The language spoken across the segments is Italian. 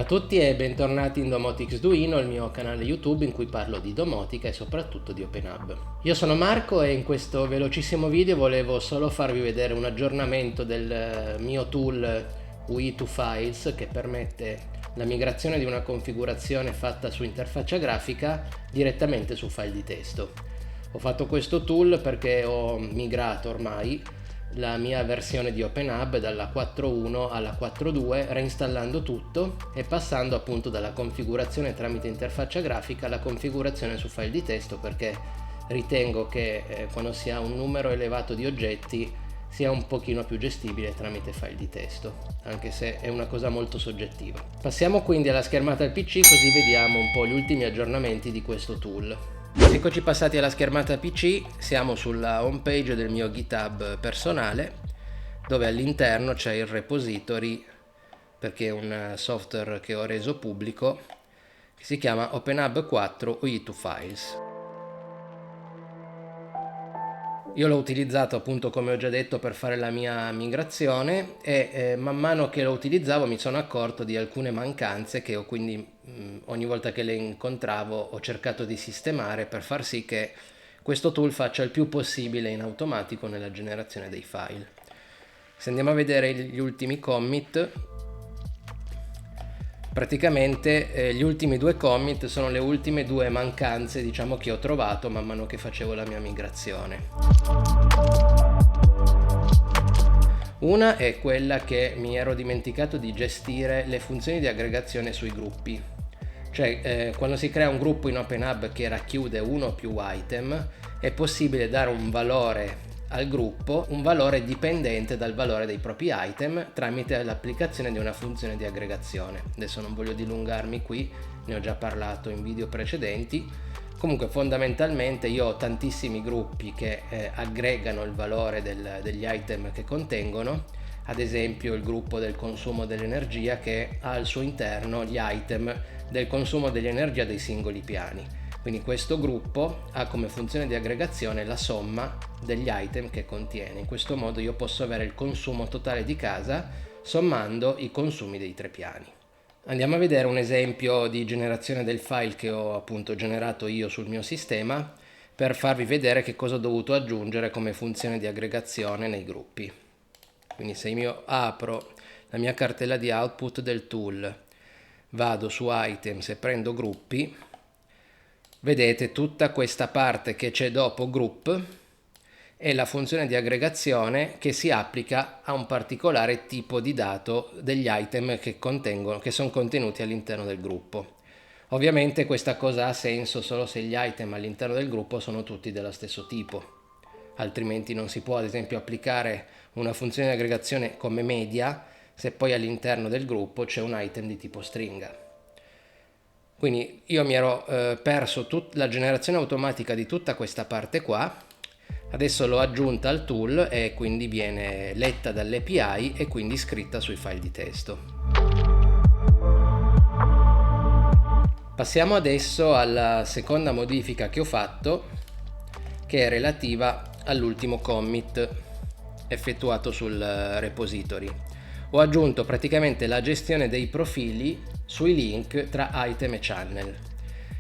a tutti e bentornati in Domotics Duino, il mio canale YouTube in cui parlo di domotica e soprattutto di OpenHub. Io sono Marco e in questo velocissimo video volevo solo farvi vedere un aggiornamento del mio tool UI to Files che permette la migrazione di una configurazione fatta su interfaccia grafica direttamente su file di testo. Ho fatto questo tool perché ho migrato ormai la mia versione di OpenHub dalla 4.1 alla 4.2 reinstallando tutto e passando appunto dalla configurazione tramite interfaccia grafica alla configurazione su file di testo, perché ritengo che quando si ha un numero elevato di oggetti sia un pochino più gestibile tramite file di testo, anche se è una cosa molto soggettiva. Passiamo quindi alla schermata del PC così vediamo un po' gli ultimi aggiornamenti di questo tool. Eccoci passati alla schermata PC, siamo sulla home page del mio GitHub personale, dove all'interno c'è il repository, perché è un software che ho reso pubblico, che si chiama OpenHub 4 UI to Files. Io l'ho utilizzato appunto, come ho già detto, per fare la mia migrazione e man mano che lo utilizzavo mi sono accorto di alcune mancanze che ho, quindi ogni volta che le incontravo ho cercato di sistemare per far sì che questo tool faccia il più possibile in automatico nella generazione dei file. Se andiamo a vedere gli ultimi commit, praticamente gli ultimi due commit sono le ultime due mancanze, diciamo, che ho trovato man mano che facevo la mia migrazione. Una è quella che mi ero dimenticato di gestire le funzioni di aggregazione sui gruppi. Cioè quando si crea un gruppo in OpenHub che racchiude uno o più item, è possibile dare un valore al gruppo, un valore dipendente dal valore dei propri item tramite l'applicazione di una funzione di aggregazione. Adesso non voglio dilungarmi qui, ne ho già parlato in video precedenti. Comunque fondamentalmente io ho tantissimi gruppi che aggregano il valore degli item che contengono, ad esempio il gruppo del consumo dell'energia che ha al suo interno gli item del consumo dell'energia dei singoli piani. Quindi questo gruppo ha come funzione di aggregazione la somma degli item che contiene. In questo modo io posso avere il consumo totale di casa sommando i consumi dei tre piani. Andiamo a vedere un esempio di generazione del file che ho appunto generato io sul mio sistema per farvi vedere che cosa ho dovuto aggiungere come funzione di aggregazione nei gruppi. Quindi se io apro la mia cartella di output del tool, vado su items e prendo gruppi, vedete tutta questa parte che c'è dopo group è la funzione di aggregazione che si applica a un particolare tipo di dato degli item che sono contenuti all'interno del gruppo. Ovviamente questa cosa ha senso solo se gli item all'interno del gruppo sono tutti dello stesso tipo, altrimenti non si può ad esempio applicare una funzione di aggregazione come media se poi all'interno del gruppo c'è un item di tipo stringa. Quindi io mi ero perso la generazione automatica di tutta questa parte qua, adesso l'ho aggiunta al tool e quindi viene letta dall'API e quindi scritta sui file di testo. Passiamo adesso alla seconda modifica che ho fatto, che è relativa all'ultimo commit effettuato sul repository. Ho aggiunto praticamente la gestione dei profili sui link tra item e channel.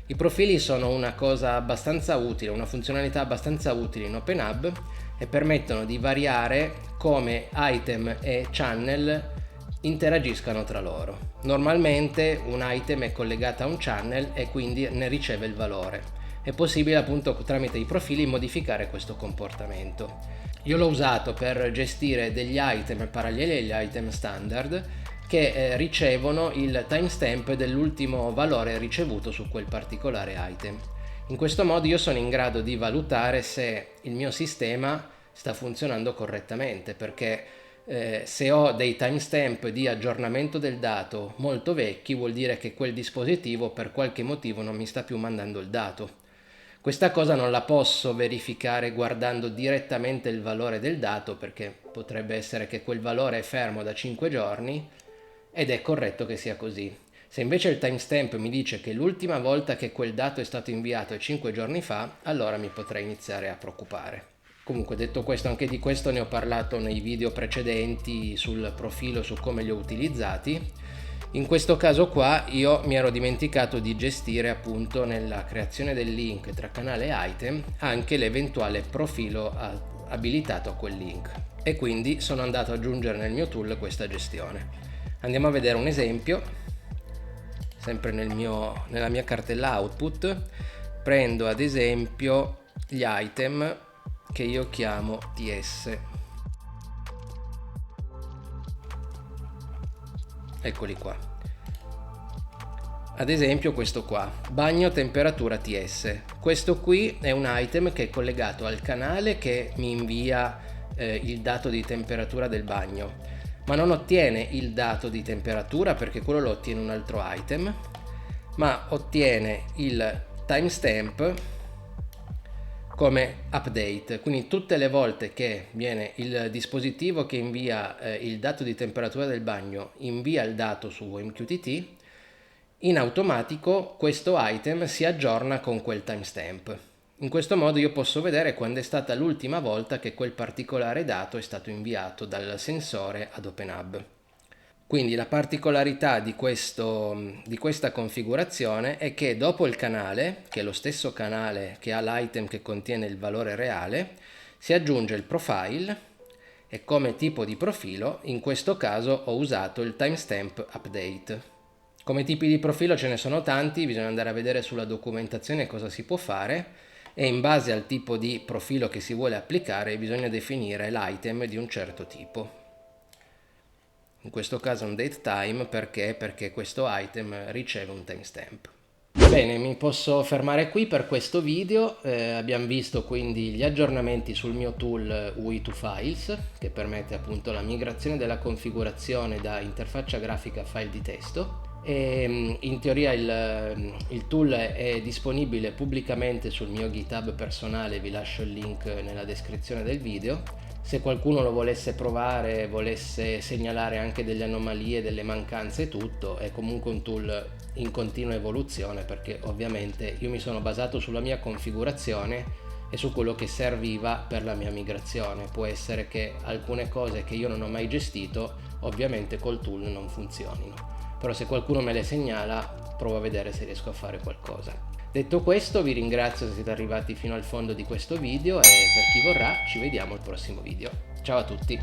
I profili sono una cosa abbastanza utile, una funzionalità abbastanza utile in OpenHub e permettono di variare come item e channel interagiscano tra loro. Normalmente un item è collegato a un channel e quindi ne riceve il valore. È possibile appunto tramite i profili modificare questo comportamento. Io l'ho usato per gestire degli item paralleli agli item standard che ricevono il timestamp dell'ultimo valore ricevuto su quel particolare item. In questo modo io sono in grado di valutare se il mio sistema sta funzionando correttamente, perché se ho dei timestamp di aggiornamento del dato molto vecchi vuol dire che quel dispositivo per qualche motivo non mi sta più mandando il dato. Questa cosa non la posso verificare guardando direttamente il valore del dato, perché potrebbe essere che quel valore è fermo da 5 giorni ed è corretto che sia così. Se invece il timestamp mi dice che l'ultima volta che quel dato è stato inviato è 5 giorni fa, allora mi potrei iniziare a preoccupare. Comunque, detto questo, anche di questo ne ho parlato nei video precedenti sul profilo, su come li ho utilizzati. In questo caso qua io mi ero dimenticato di gestire appunto nella creazione del link tra canale e item anche l'eventuale profilo abilitato a quel link, e quindi sono andato ad aggiungere nel mio tool questa gestione. Andiamo a vedere un esempio. Sempre nella mia cartella output prendo ad esempio gli item che io chiamo TS. Eccoli qua. Ad esempio questo qua, bagno temperatura TS. Questo qui è un item che è collegato al canale che mi invia il dato di temperatura del bagno, ma non ottiene il dato di temperatura perché quello lo ottiene un altro item, ma ottiene il timestamp come update. Quindi tutte le volte che viene il dispositivo che invia il dato di temperatura del bagno invia il dato su MQTT, in automatico questo item si aggiorna con quel timestamp. In questo modo io posso vedere quando è stata l'ultima volta che quel particolare dato è stato inviato dal sensore ad OpenHub. Quindi la particolarità di questa configurazione è che dopo il canale, che è lo stesso canale che ha l'item che contiene il valore reale, si aggiunge il profile, e come tipo di profilo in questo caso ho usato il timestamp update. Come tipi di profilo ce ne sono tanti, bisogna andare a vedere sulla documentazione cosa si può fare, e in base al tipo di profilo che si vuole applicare bisogna definire l'item di un certo tipo. In questo caso un datetime perché questo item riceve un timestamp. Bene, mi posso fermare qui per questo video. Abbiamo visto quindi gli aggiornamenti sul mio tool UI2Files, che permette appunto la migrazione della configurazione da interfaccia grafica a file di testo. E in teoria il tool è disponibile pubblicamente sul mio GitHub personale, vi lascio il link nella descrizione del video. Se qualcuno lo volesse provare, volesse segnalare anche delle anomalie, delle mancanze e tutto, è comunque un tool in continua evoluzione, perché ovviamente io mi sono basato sulla mia configurazione e su quello che serviva per la mia migrazione. Può essere che alcune cose che io non ho mai gestito ovviamente col tool non funzionino, però se qualcuno me le segnala provo a vedere se riesco a fare qualcosa. Detto questo, vi ringrazio se siete arrivati fino al fondo di questo video, e per chi vorrà ci vediamo al prossimo video. Ciao a tutti!